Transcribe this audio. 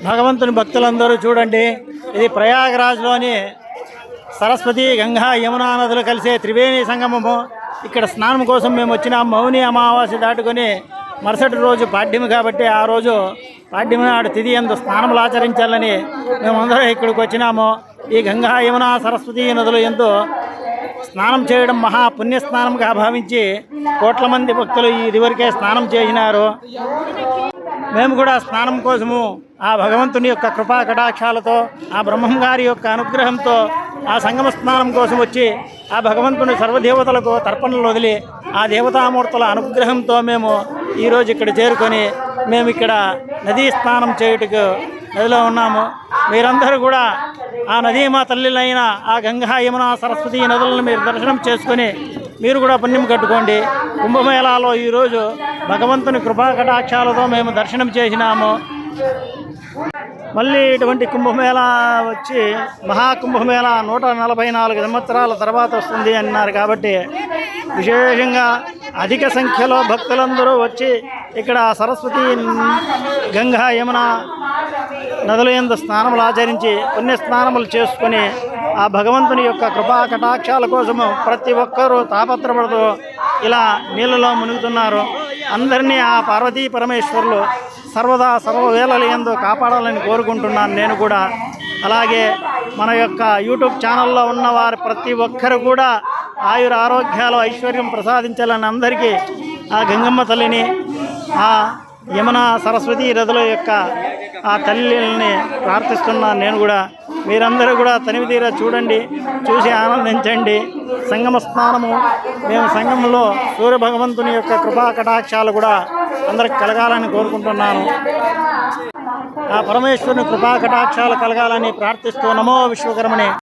భగవంతుని భక్తులందరూ చూడండి, ఇది ప్రయాగరాజ్లోని సరస్వతి గంగా యమునా నదులు కలిసే త్రివేణి సంగమము. ఇక్కడ స్నానం కోసం మేము వచ్చినాం. మౌని అమావాస్య దాటుకొని మరుసటి రోజు పాడ్యమి కాబట్టి ఆ రోజు పాడ్యమి నాడు తిథి యందు స్నానములు ఆచరించాలని మేమందరం ఇక్కడికి వచ్చినాము. ఈ గంగా యమున సరస్వతి నదులు యందు స్నానం చేయడం మహాపుణ్యస్నానంగా భావించి కోట్ల మంది భక్తులు ఇదివరకే స్నానం చేసినారు. మేము కూడా స్నానం కోసము ఆ భగవంతుని యొక్క కృపా కటాక్షాలతో, ఆ బ్రహ్మం గారి యొక్క అనుగ్రహంతో ఆ సంగమ స్నానం కోసం వచ్చి ఆ భగవంతుని సర్వదేవతలకు తర్పణలు వదిలి ఆ దేవతామూర్తుల అనుగ్రహంతో మేము ఈరోజు ఇక్కడ చేరుకొని మేము ఇక్కడ నదీ స్నానం చేయుటకు నదిలో ఉన్నాము. మీరందరూ కూడా ఆ నదీమా తల్లిలైన ఆ గంగా యమున సరస్వతి నదులను మీరు దర్శనం చేసుకొని మీరు కూడా పుణ్యం కట్టుకోండి. కుంభమేళాలో ఈరోజు భగవంతుని కృపా కటాక్షాలతో మేము దర్శనం చేసినాము. మళ్ళీ ఇటువంటి కుంభమేళా వచ్చి మహాకుంభమేళా 144 సంవత్సరాల తర్వాత వస్తుంది అన్నారు. కాబట్టి విశేషంగా అధిక సంఖ్యలో భక్తులందరూ వచ్చి ఇక్కడ సరస్వతి గంగా యమున నదుల యందు స్నానములు ఆచరించి పుణ్యస్నానములు చేసుకొని ఆ భగవంతుని యొక్క కృపా కటాక్షాల కోసము ప్రతి ఒక్కరూ తాపత్రపడుతూ ఇలా నీళ్ళలో మునుగుతున్నారు. అందరినీ ఆ పార్వతీ పరమేశ్వరులు సర్వదా సర్వవేళల యందు కాపాడాలని కోరుకుంటున్నాను నేను కూడా. అలాగే మన యొక్క యూట్యూబ్ ఛానల్లో ఉన్న వారి ప్రతి ఒక్కరు కూడా ఆయుర ఆరోగ్యాలు ఐశ్వర్యం ప్రసాదించాలని అందరికీ ఆ గంగమ్మ తల్లిని, ఆ యమున సరస్వతి నదుల యొక్క ఆ తల్లిని ప్రార్థిస్తున్నాను నేను కూడా. మీరందరూ కూడా తనివి తీరా చూడండి, చూసి ఆనందించండి. సంగమ స్నానము మేము సంగమంలో సూర్య భగవంతుని యొక్క కృపా కటాక్షాలు కూడా అందరికి కలగాలని కోరుకుంటున్నాను. ఆ పరమేశ్వరుని కృపా కటాక్షాలు కలగాలని ప్రార్థిస్తూ నమో విశ్వకర్మని.